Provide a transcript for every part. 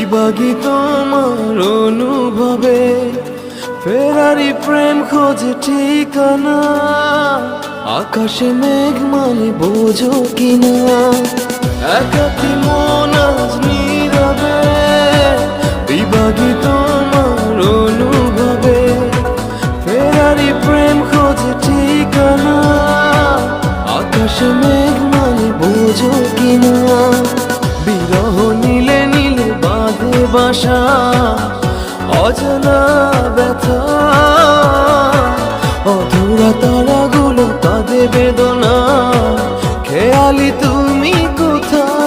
বিভাগী তোমার অনুভবে, ফেরারি প্রেম খোঁজে ঠিকানা, আকাশে মেঘ মানে বোঝো কিনা, একাকী মন আজ নীরবে, বিভাগী তোমার অনুভবে, ফেরারি প্রেম খোঁজে ঠিকানা, আকাশে মেঘ মানে বোঝো কিনা, বিরহ নীলে নীলে বাঁধে বাসা, অজানা ব্যথা, অধুরা তারাগুলো কাঁদে বেদনা, খেয়ালি তুমি কোথায়?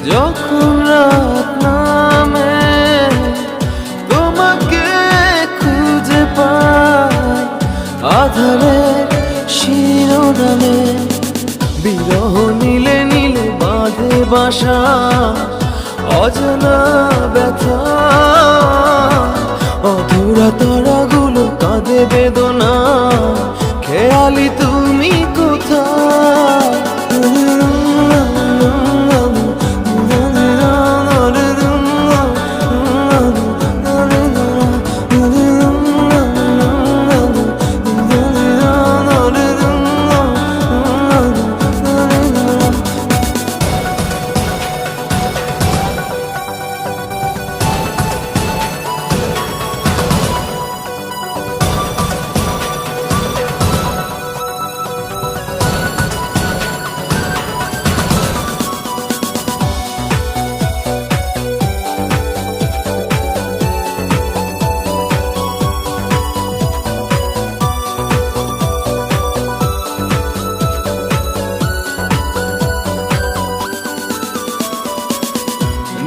যখন রাত নামে তোমাকে খুঁজে পাই, আধারের শিরোনামে বিরহ নীলে নীলে বাঁধে বাসা, অজানা ব্যথা, অধুরা তারাগুলো কাঁদে বেদনা, খেয়ালি তুমি কোথায়?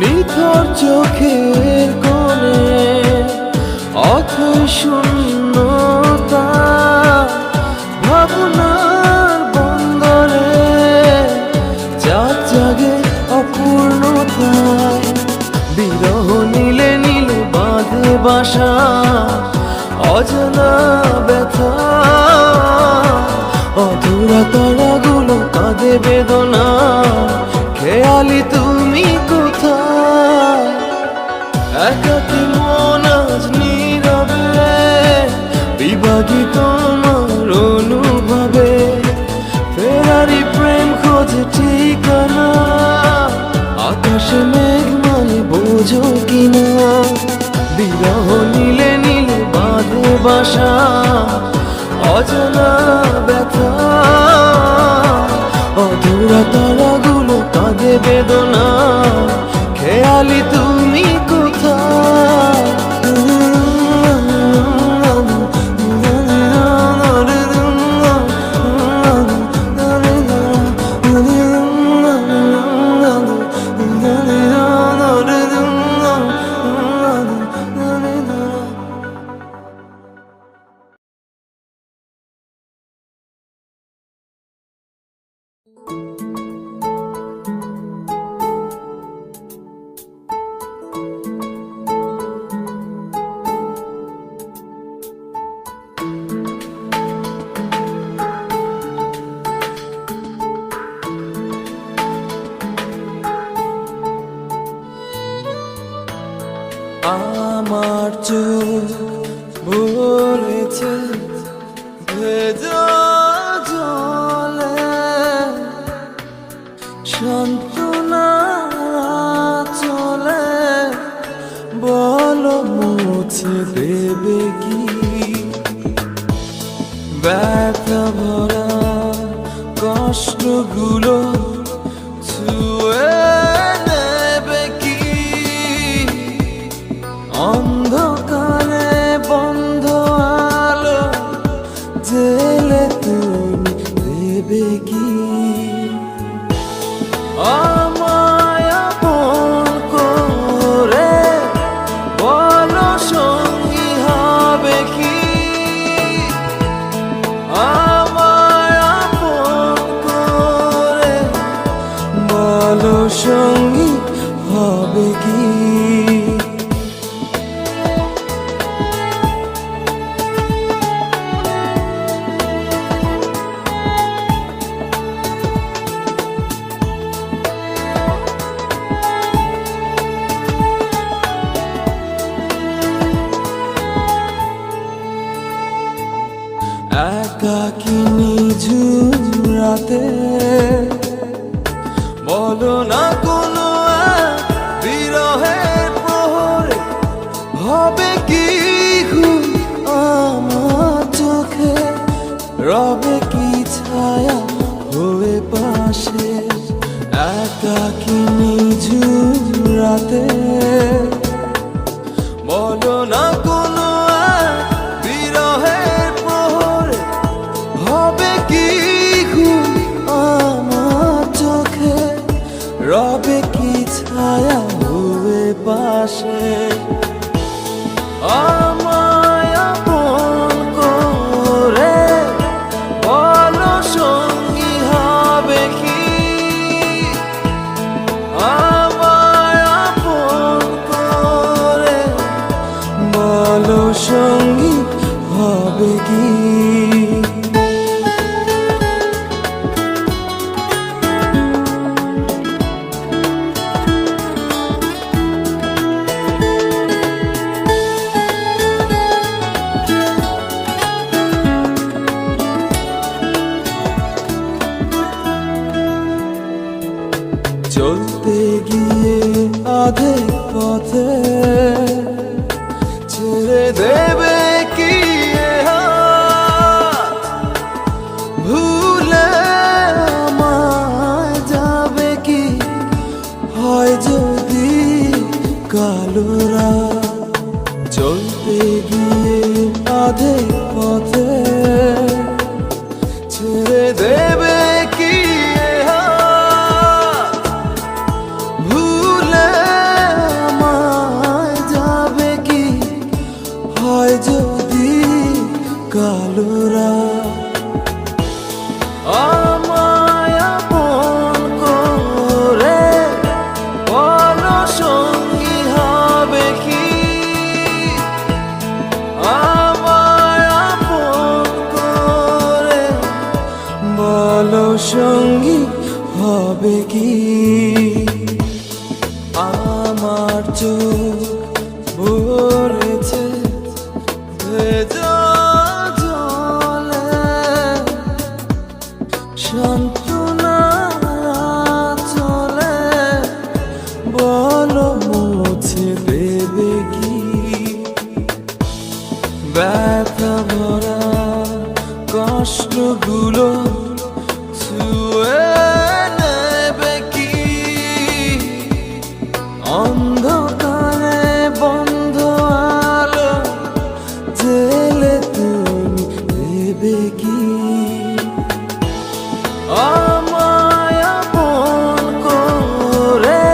নিথর চোখের কোণে অথই শূন্যতা, ভাবনার বন্দরে চাঁদ জাগে অপূর্ণতায়, বিরহ নীলে নীলে বাঁধে বাসা, অজানা ব্যথা, অধুরা তারাগুলো কাঁদে বেদনা, খেয়ালি তুমি কোথায়? একাকী মন আজ নীরবে, বিভাগী তোমার অনুভবে, ফেরারি প্রেম খোঁজে ঠিকানা, আকাশে মেঘ মানে বোঝো কিনা, বিরহ নীলে নীলে বাঁধে বাসা, অজানা ব্যথা, অধুরা তারাগুলো কাঁদে বেদনা, খেয়ালি তুমি কোথায়? আমার চোখ ভরেছে ভেজা জলে সান্ত্বনা চলে বলো মুছে দেবে কি ব্যথা ভরা কষ্টগুলো ছুঁয়ে নেবে কি অন্ধকারে বন্ধ আলো জেলে তুমি দেবে কি আমায় আপন করে বলো সঙ্গী হবে কি আমায় আপন করে বলো সঙ্গী হবে কি একাকী নিঝুম রাতে বলো না কোনো বিরহের প্রহরে হবে কি ঘুম আমার চোখে রবে কি ছায়া হয়ে পাশে একাকী নিঝুম রাতে বলো না কোনো বিরহের প্রহরে হবে কি ঘুম আমার চোখে রবে কি ছায়া হয়ে পাশে আমায় আপন করে বলো সঙ্গী হবে কি আমায় আপন করে বলো সঙ্গী হবে কি চলতে গিয়ে অর্ধেক পথে ছেড়ে দেবে কি ভুলে আমায় যাবে কি হয় যদি কালো রাত চলতে গিয়ে অর্ধেক পথে ছেড়ে দেবে কি যদি কালো রাত আমায় আপন করে বলো সঙ্গী হবে কি আমায় আপন করে বলো সঙ্গী হবে কি আমার চোখ ভরেছে ভেজা জলে সান্ত্বনা চলে বলো মুছে দেবে কি ব্যথা ভরা কষ্টগুলো ছুঁয়ে নেবে কি অন্ধকারে বন্ধ আলো জেলে তুমি দেবে কি আমায় আপন করে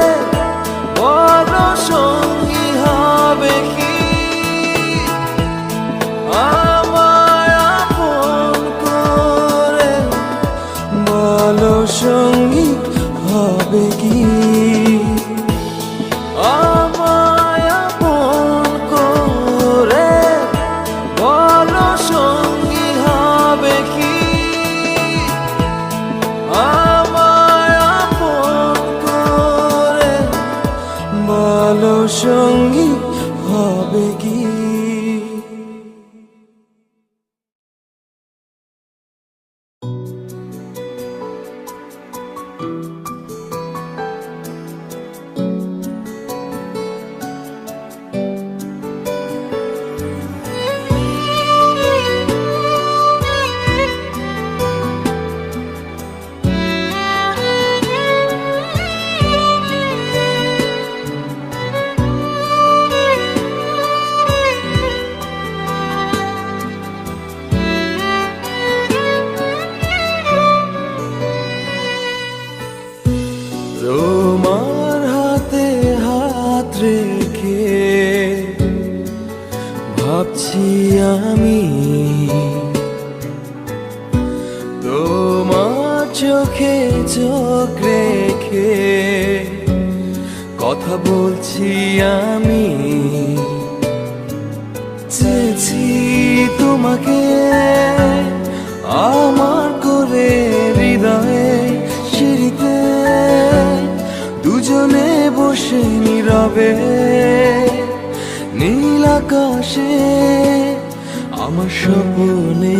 বলো সঙ্গী হবে কি আমায় আপন করে বলো সঙ্গী হবে কি আমায় আপন করে বলো সঙ্গী হবে কি আমায় আপন করে বলো সঙ্গী হবে কি। ভাবছি আমি তোমার চোখে চোখ রেখে, কথা বলছি আমি। চেয়েছি তোমাকে আমার করে হৃদয়ে সিঁড়িতে, দুজনে বসে নীরবে নীল আকাশে আমার স্বপ্নে।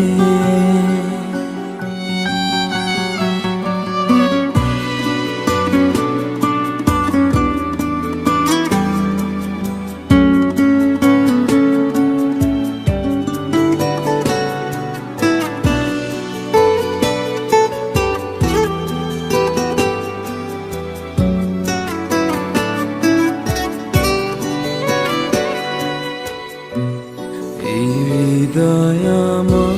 হৃদয় আমার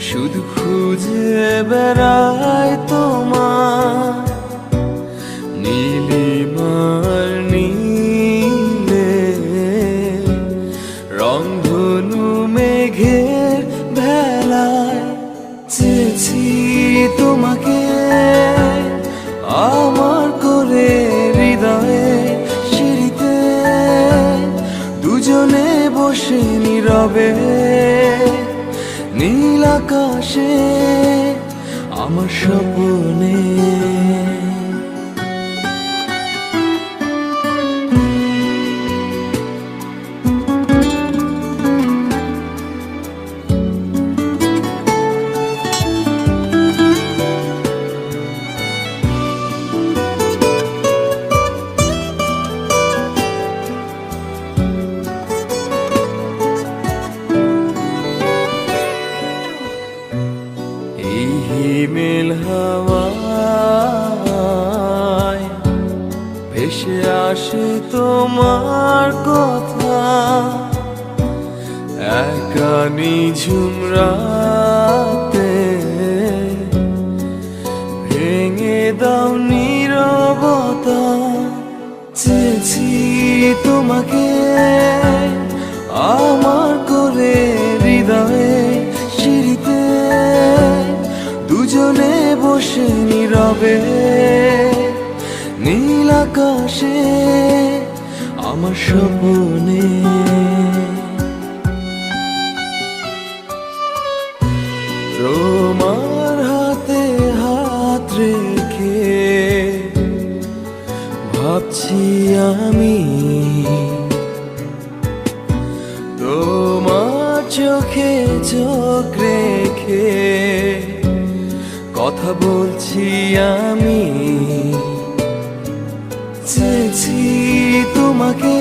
শুধু খুঁজে বেড়ায় তোমার, নীলিমার নীলে রংধনু মেঘের ভেলায়। চেয়েছি তোমাকে আমার করে হৃদয়ে সিঁড়িতে, দুজনে বসে নীরবে নীল আকাশে আমার স্বপ্নে। হিমেল হাওয়ায় ভেসে আসে তোমার কথা, একা নিঝুম রাতে ভেঙে দাও নীরবতা। চেয়েছি তোমাকে আমার করে হৃদয়ে সিঁড়িতে, দুজনে বসে নীরবে নীল আকাশে আমার স্বপ্নে। তোমার হাতে হাত রেখে ভাবছি আমি তোমার চোখে চোখ রেখে, কথা বলছি আমি। চেয়েছি তোমাকে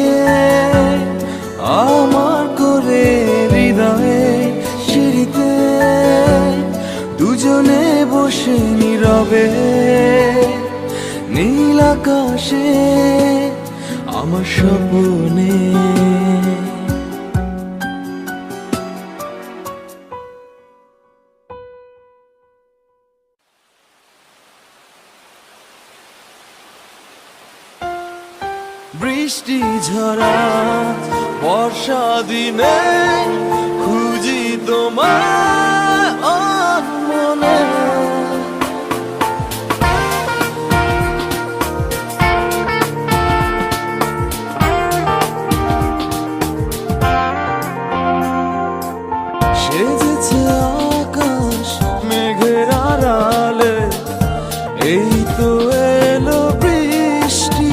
আমার করে হৃদয়ে সিঁড়িতে, দুজনে বসে নীরবে নীল আকাশে আমার স্বপ্নে। বৃষ্টি ঝরা বর্ষা দিনে খুঁজি তোমার মনে, সেজেছে আকাশ মেঘের আড়ালে, এই তো এলো বৃষ্টি।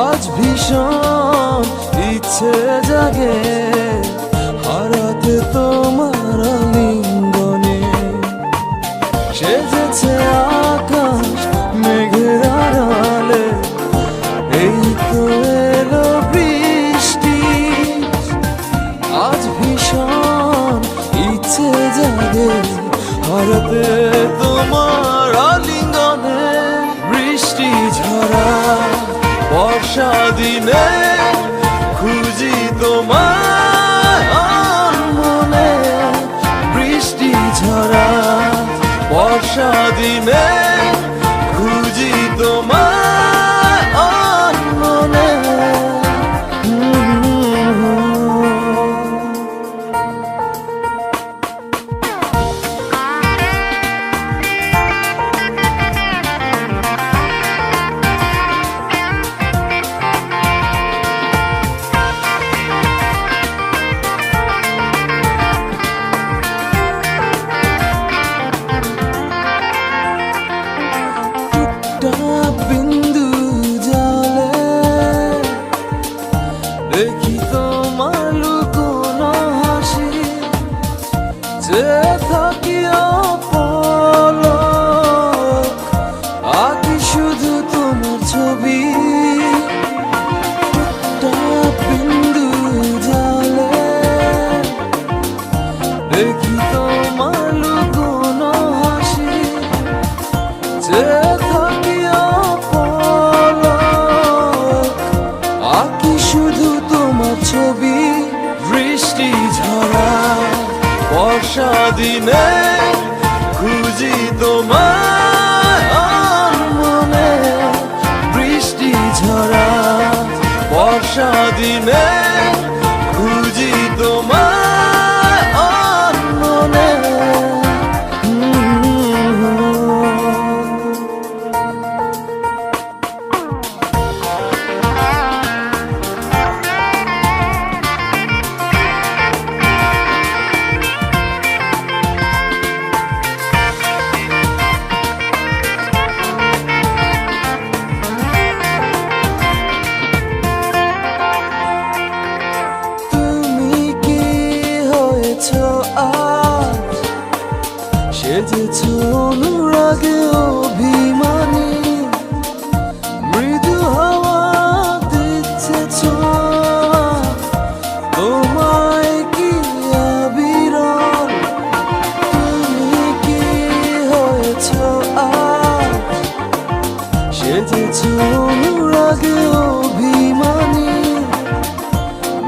আজ ভীষণ ইচ্ছে জাগে হারাতে তোমার আলিঙ্গনে, সেজেছে আকাশ মেঘের আড়ালে, এই তো এলো বৃষ্টি। আজ ভীষণ ইচ্ছে জাগে হারাতে তোমার আলিঙ্গনে। বৃষ্টি ঝরা বর্ষা দিনে খুঁজি তোমার মনে, বৃষ্টি ঝরা বর্ষা দিনে খুঁজি তোমার মনে। থাকি অপলক, আঁকি শুধু তোমার ছবি। বৃষ্টি ঝরা বর্ষা দিনে খুঁজি তোমায় মনে। বৃষ্টি ঝরা বর্ষা দিনে খুঁজি তোমায় মনে। সেজেছ অনুরাগে অভিমানী, মৃদু হাওয়া দিচ্ছে ছোঁয়া, তোমায় কি আবিরল। তুমি কি হয়েছ আজ, সেজেছ অনুরাগে অভিমানী,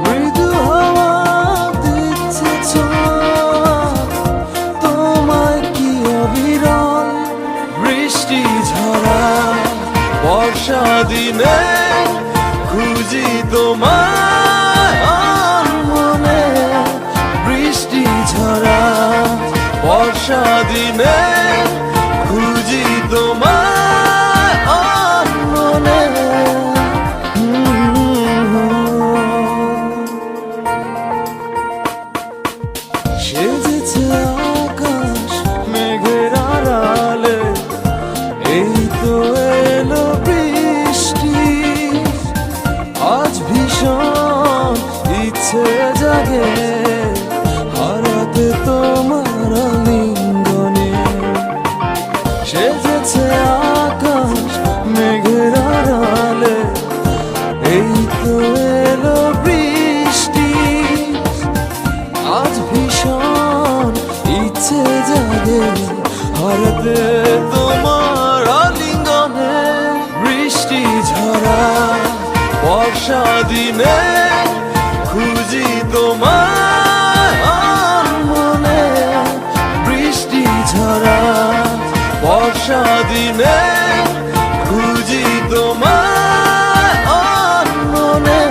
মৃদু হাওয়া দিচ্ছে ছোঁয়া, তোমায় কি অবিরল। বৃষ্টি ঝরা বর্ষা দিনে খুঁজি তোমায় মনে। বৃষ্টি ঝরা বর্ষা দিনে খুঁজি তোমায় মনে। সেজেছে আকাশ মেঘের আড়ালে, এই তো এলো বৃষ্টি। আজ ভীষণ ইচ্ছে জাগে হারাতে তোমার লিঙ্গনে। সেজেছে আকাশ মেঘের আড়ালে, এই তো এলো বৃষ্টি। আজ ভীষণ ইচ্ছে জাগে হারাতে তোমার আলিঙ্গনে। বৃষ্টি ঝরা বর্ষা দিনে খুঁজি তোমায় মনে। বৃষ্টি ঝরা বর্ষা দিনে খুঁজি তোমায় মনে।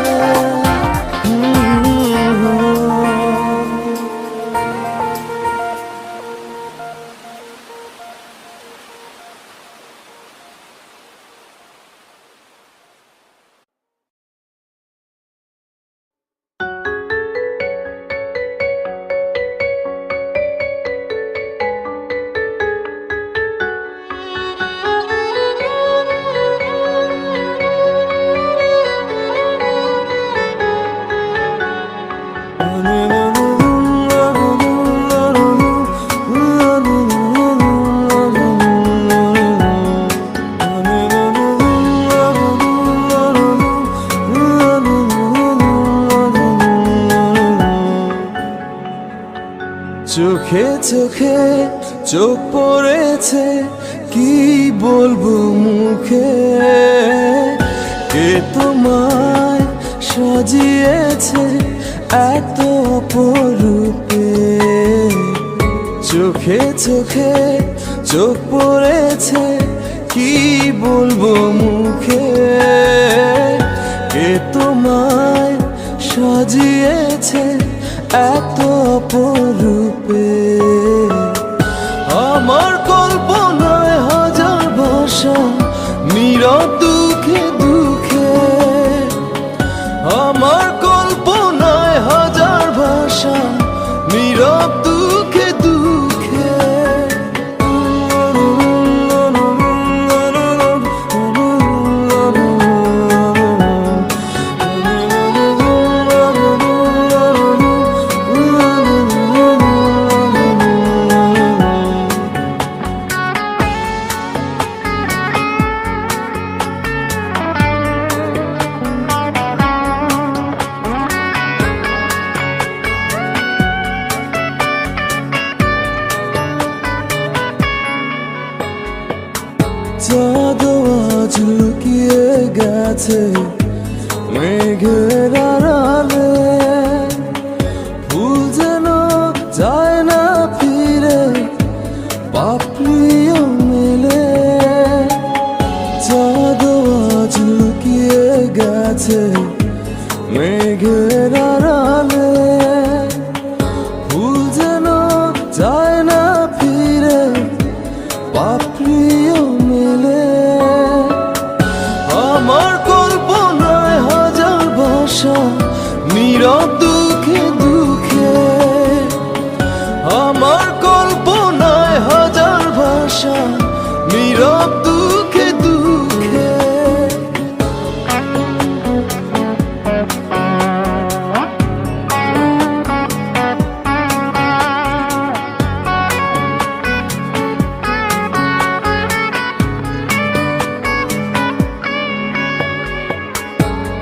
চোখে চোখে চোখ পড়েছে, কি বলবো মুখে। কে তোমায় সাজিয়েছে এত অপরূপে। চোখে চোখে চোখ পড়েছে, কি বলবো মুখে। কে তোমায় সাজিয়েছে এত অপরূপে। আমার কল্পনায় হাজার ভাষা নীরব দুঃখে দুঃখে। আমার কল্পনায় হাজার ভাষা নীরব দুঃখে দুঃখে। চাঁদও আজ লুকিয়ে গেছে মেঘের আড়ালে, ফুল যেন যায় না ফিরে পাপড়িও মেলে। চাঁদও আজ লুকিয়ে গেছে মেঘের আড়ালে, ফুল যেন যায় না ফিরে পাপড়িও মেলে। আমার কল্পনায় হাজার ভাষা নীরব দুঃখে দুঃখে, আমার কল্পনায় হাজার ভাষা নীরব দুঃখে দুঃখে।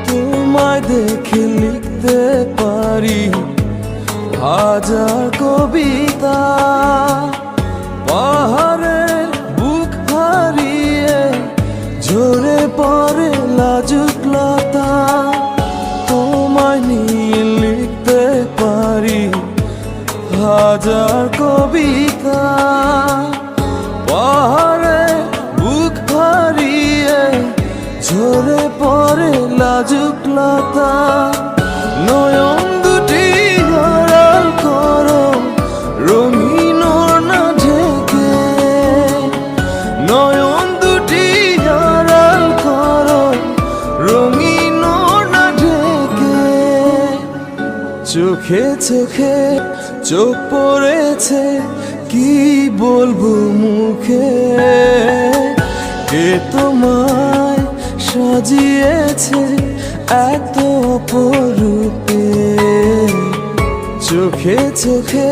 তোমায় দেখে লিখতে পারি হাজার কবিতা, পাহাড়ের বুক হারিয়ে ঝরে পড়ে লাজুক লতা। তোমায় নিয়ে লিখতে পারি হাজার কবিতা, পাহাড়ের বুক হারিয়ে ঝরে পড়ে লাজুক লতা। নয়ন দুটি আড়াল করো রঙিন ওড়না ঢেকে, নয়ন দুটি আড়াল করো রঙিন ওড়না ঢেকে। চোখে চোখে চোখ পড়েছে কি বলবো মুখে, কে তোমায় সাজিয়েছে এত অপরূপে। চোখে চোখে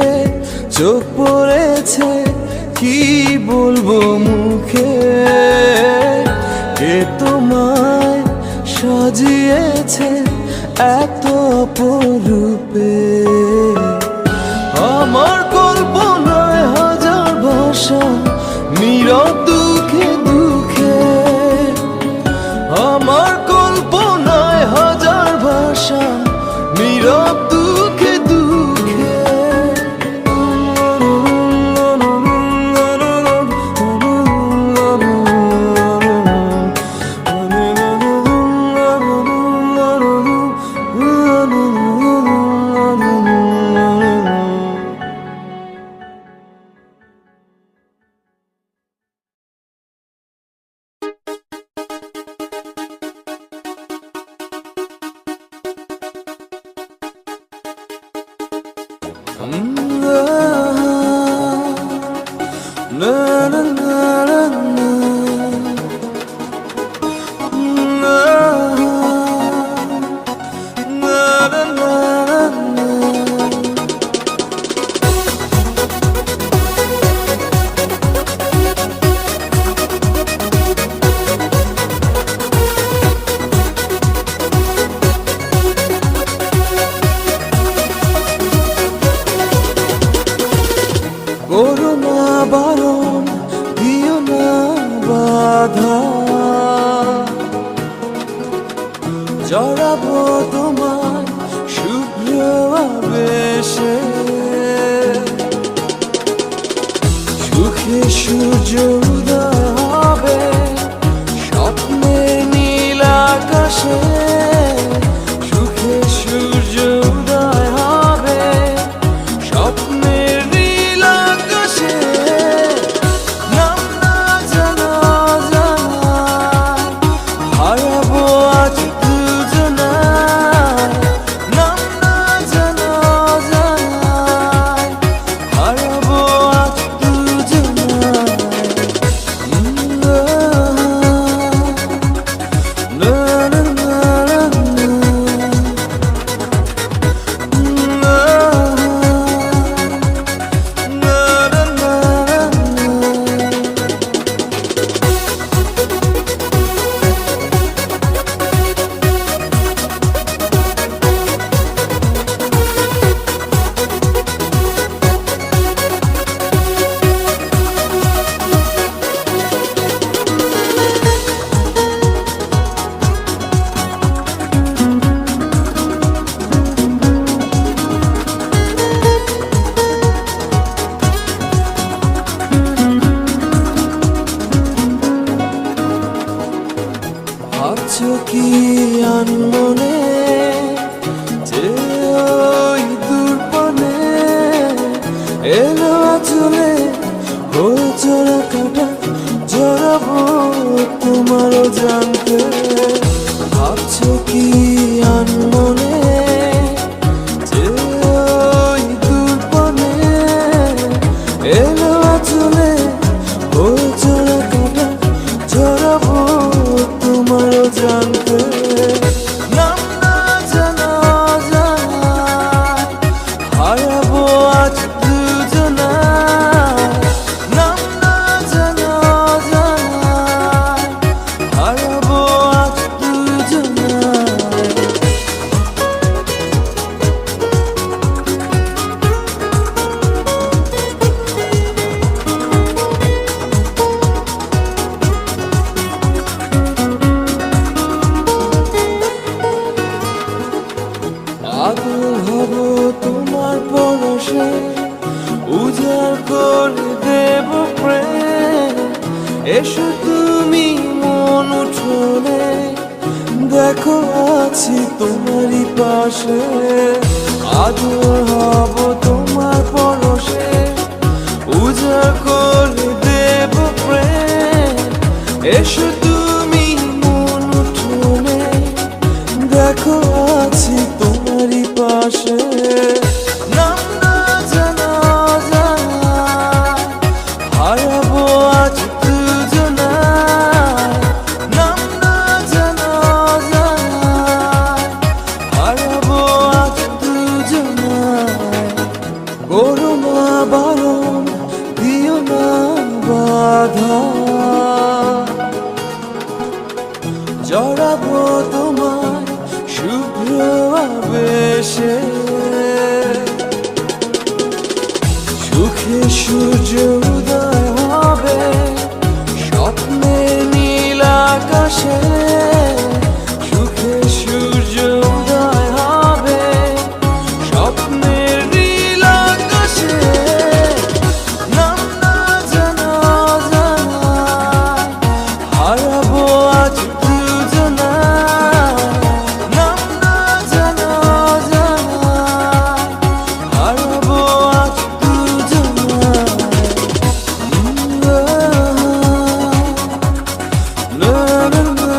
চোখ পড়েছে কি বলবো মুখে, কে তোমায় সাজিয়েছে এত অপরূপে। আমার কল্পনায় হাজার ভাষা নীরব দুঃখে দুঃখে, আমার কল্পনায় হাজার ভাষা নীরব দুঃখে দুঃখে। করোনা বারণ দিও না বাধা, জড়াবো তোমার শুভ্র আবেশে। সুখে সূর্য উদয় হবে স্বপ্নের নীল আকাশে, সুখে সূর্য উদয় হবে স্বপ্নের নীল আকাশে। নাম না জানা জানা হারাবো আজ দুজনা, ভাবছো কি আনমনে যে ওই দূরপানে এলো আঁচলে হয়ে চোরা কাটা জড়াবো তোমারও জানতে। ভাবছো কি আনমনে যে ওই দূরপানে এলো আঁচলে হয়ে চোরা কাটা জড়াবো তোমারও জানতে। নাম না জানা অজানায় হারাবো আজ দুজনায়। নাম না জানা অজানায় হারাবো আজ দুজনায়। পাগল হব তোমার পরশে উজাড় করে দেব প্রেম। এসো তুমি মন উঠোনে দেখো আছি তোমারই পাশে। আদর হব তোমার পরশে উজাড় করে দেব প্রেম। এসো তুমি মন উঠোনে দেখো আছি তোমারই পাশে। নাম না জানা অজানায় হারাবো আজ দুজনায়। নাম না জানা অজানায় হারাবো আজ দুজনায়। করো না বারণ দিও না বাধা জড়াবো তোমায় শুভ্র আবেশে। সুখে সূর্য উদয় হবে স্বপ্নে নীল আকাশে। সুখে সূর্য উদয় হবে স্বপ্নের নীল আকাশে। নাম না জানা অজানায় হারাবো আজ দুজনায়। নাম না জানা অজানায় হারাবো আজ দুজনায়। না না না না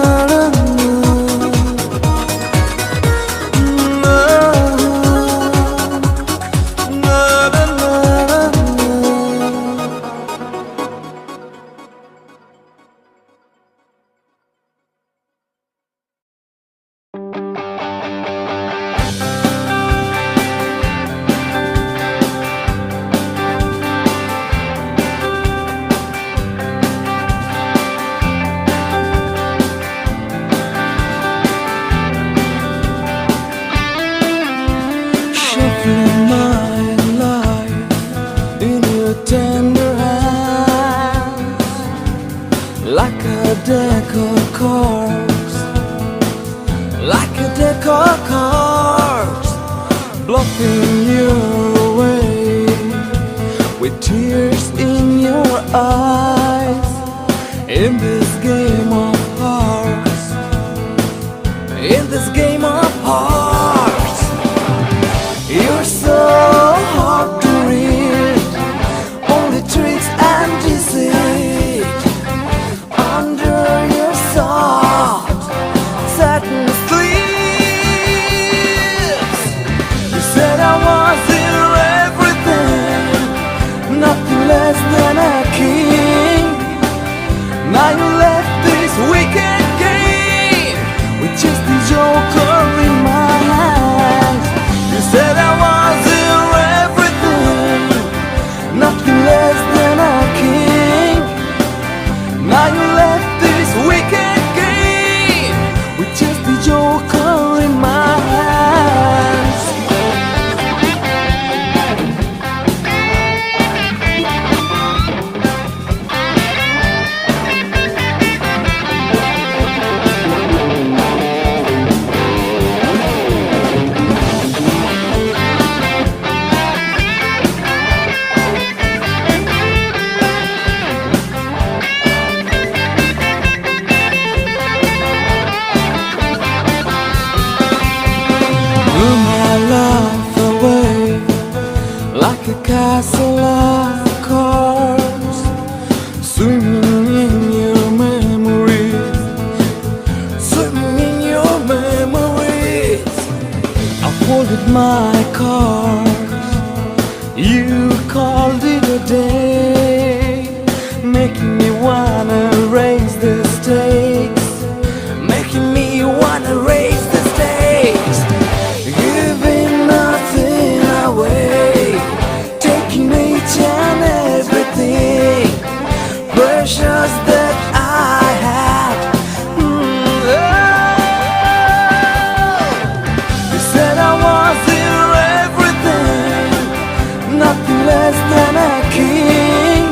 shuffling my life in your tender hands like a deck of cards, like a deck of cards, bluffing your way with tears in your eyes. In this game of hearts, in this game of hearts, you're so hard to read, only tricks and deceit under your soft satin sleeves. You said I was your everything, nothing less than a king. Now you left the my call. You called it a day, making me wanna raise the stakes, making me wanna raise the stakes, giving nothing away, taking each and everything precious that I had. You said I was your everything, nothing less than a king.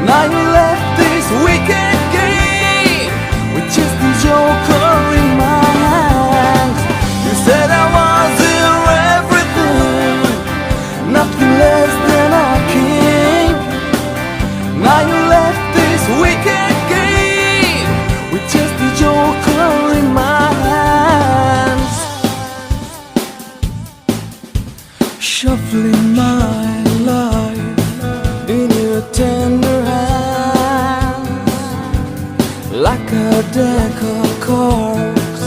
Now you left this wicked game with just a joker in my hands. You said I was your everything, nothing less than a king. Now you left this wicked game with just a joker in my hands. Shuffling my life in your tender hands, like a deck of cards,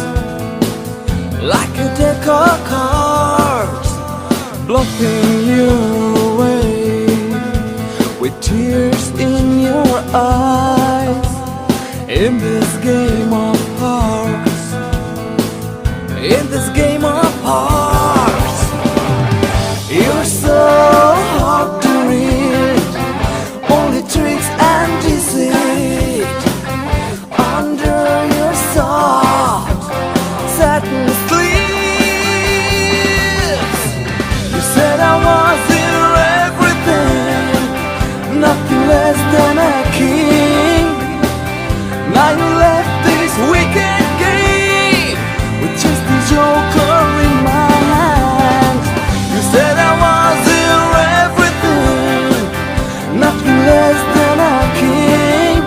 like a deck of cards, blocking you away with tears in your eyes. In this game of hearts, in this game of hearts, you're so hard to read, only tricks and deceit under your soft satin sleeves. You said I was your everything, nothing less than a king. Now you left this wicked game with just a joker in my hands. You said I was your everything, nothing less than a king.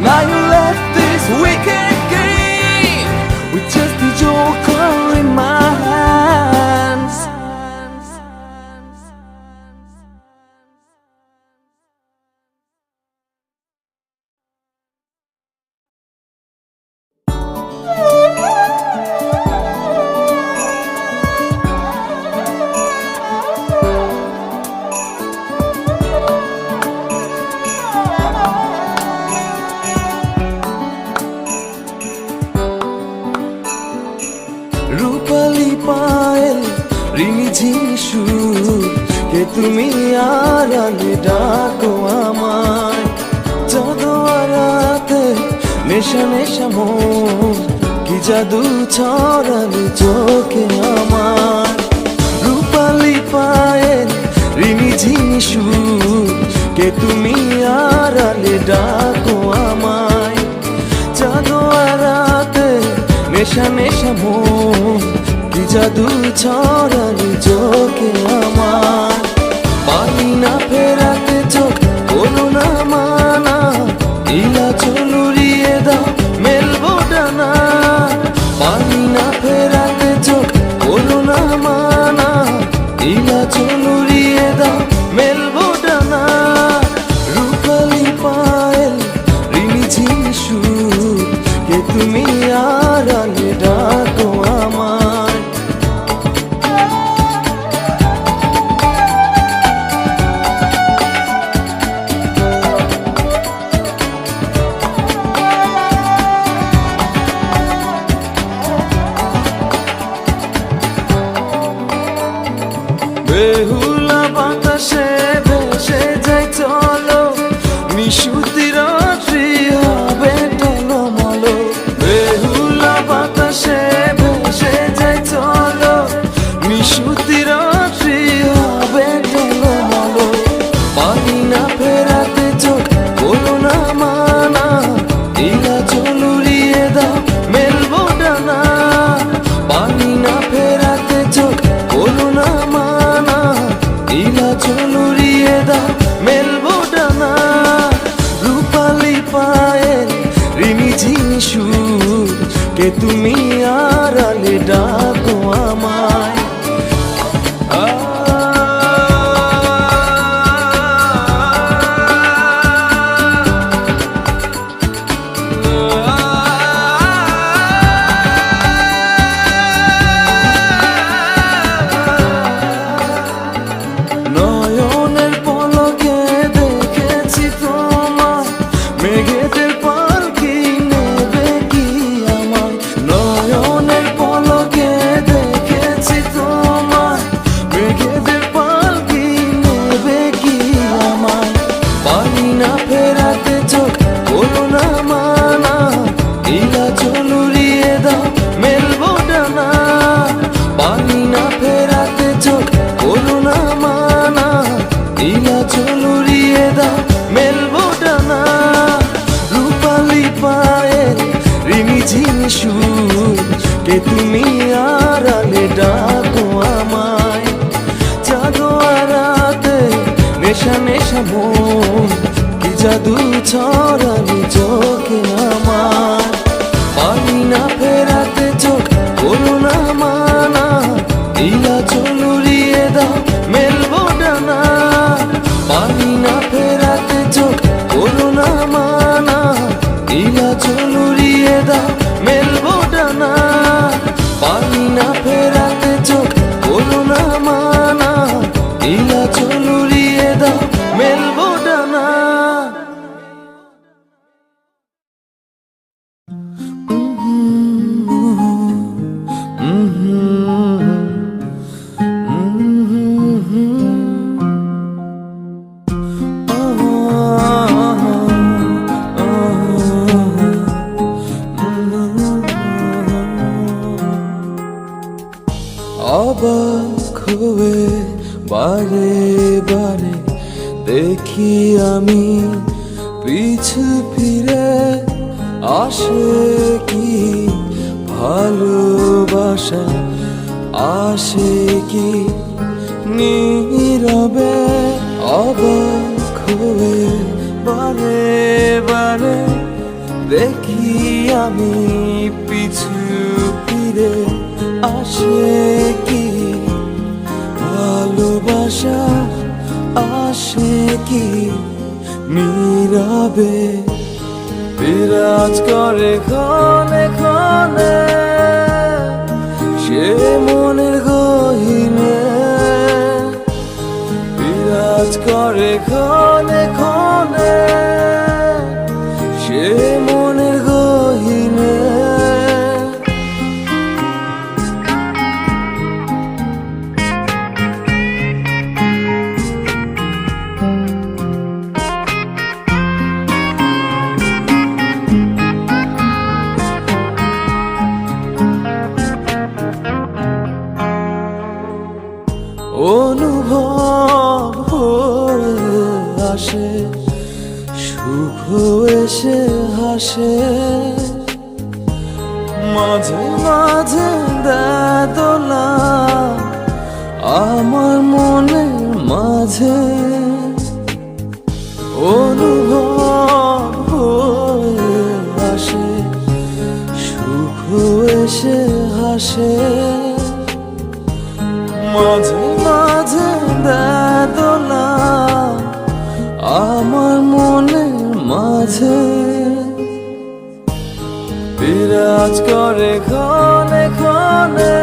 Now you left this wicked game with just a joker in my hands. রূপালি পায়েল রিমি ঝিসু কে তুমি আড়ালে ডাকো আমায়, চাঁদোয়ারাতে নেশা নেশা মোর কি জাদু ছড়ালে চোখে আমার। রূপালি পায়েল রিমি ঝিসু কে তুমি আড়ালে ডাকো আমায়, চাঁদোয়ারাতে নেশা নেশা মোর কি জাদু ছড়ালি চোখে আমার। পানি না ফেরাতে চোখ বলো না মানা, ইলা চলুরিয়ে দাও মেলবো ডানা। পানি না ফেরাতে চোখ বলো না মানা, ইলা চলুরিয়ে দাও মেলবো ডানা। রূপালি পায়েল রিমি ঝিসু কে তুমি আড়ালে ডাকো আমায়। বেহুলা বাতাসে ভেসে যাই চলো, নিশুতি রাত্রি হবে টলমলো। বেহুলা বাতাসে ভেসে যাই চলো, নিশুতি রাত্রি হবে টলমলো। পানি না ফেরাতে চোখ বলো না মানা, ইলা চলুরিয়ে দাও মেলবো ডানা। পানি না ফেরাতে চোখ বলো না মানা, ইলা চলুরিয়ে দাও মেলবো ডানা। রূপালি পায়েল রিমি ঝিসু কে তুমি আড়ালে ডাকো আমায়। সুর, কে তুমি আড়ালে ডাকো আমায়। জাগোয়া রাতে নেশা নেশা মন, কি জাদু ছড়ানি চোখে আমার। পারি না ফেরাতে চোখ, করুণা মানা, নীলা চোখ উড়িয়ে দাও মেলবো ডানা। পারি না ফেরাতে চোখ, করুণা মানা, নীলা চোখ উড়িয়ে দাও মেলবো ডানা। পারি না ফেরাতে চোখ, করুণা মানা, নীলা চোখ উড়িয়ে দাও মেলবো ডানা। অবাক হয়ে বারে বারে দেখি আমি পিছু ফিরে, আসে কি ভালোবাসা, আসে কি নীরবে। অবাক হয়ে বারে বারে দেখি আমি পিছু ফিরে, আসে কি ভালোবাসা, আসে কি নীরবে। বিরাজ করে ক্ষণে ক্ষণে সে মনের গহীনে, বিরাজ করে ক্ষণে ক্ষণে সে মনের গহীনে। অনুভব হয়ে আসে, সুখ এসে হাসে, মাঝে মাঝে দেয় দোলা আমার মনের মাঝে। অনুভব হয়ে আসে, সুখ এসে হাসে, মাঝে মাঝে দেয় দোলা আমার মনের মাঝে। বিরাজ করে ক্ষণে ক্ষণে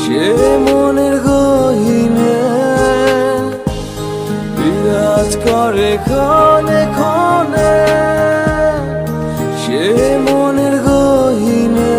সে মনের গহীনে, বিরাজ করে ক্ষণে ক্ষণে সে মনের গহীনে।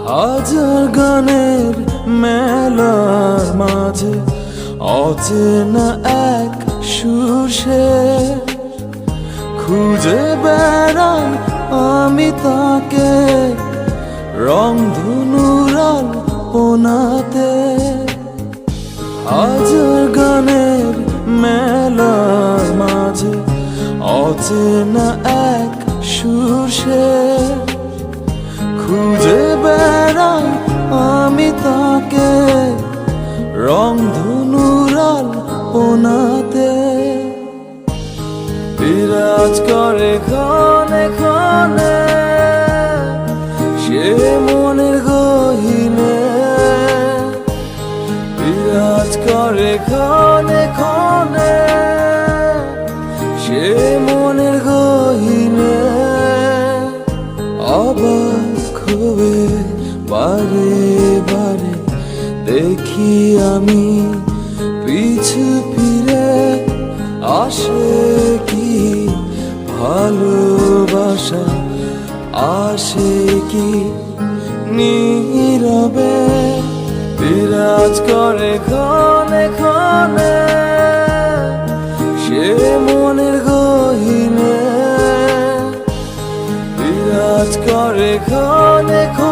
হাজার গানের মেলার মাঝে অচেনা এক সুর সে, খুঁজে বেড়াই আমি তাকে রংধনুর আলপনাতে। হাজার গানের মেলার মাঝে অচেনা এক সুর সে, খুঁজে বেড়াই আমি তাকে রংধনুর আলপনাতে। বিরাজ করে ক্ষণে ক্ষণে সে মনের গহীনে, বিরাজ করে ক্ষণে ক্ষণে সে মনের গহীনে। অবাক হয়ে বারে বারে দেখি আমি পিছু ফিরে, আসে কি ভালোবাসা, আসে কি নীরবে। বিরাজ করে ক্ষণে ক্ষণে সে দেখো দেখো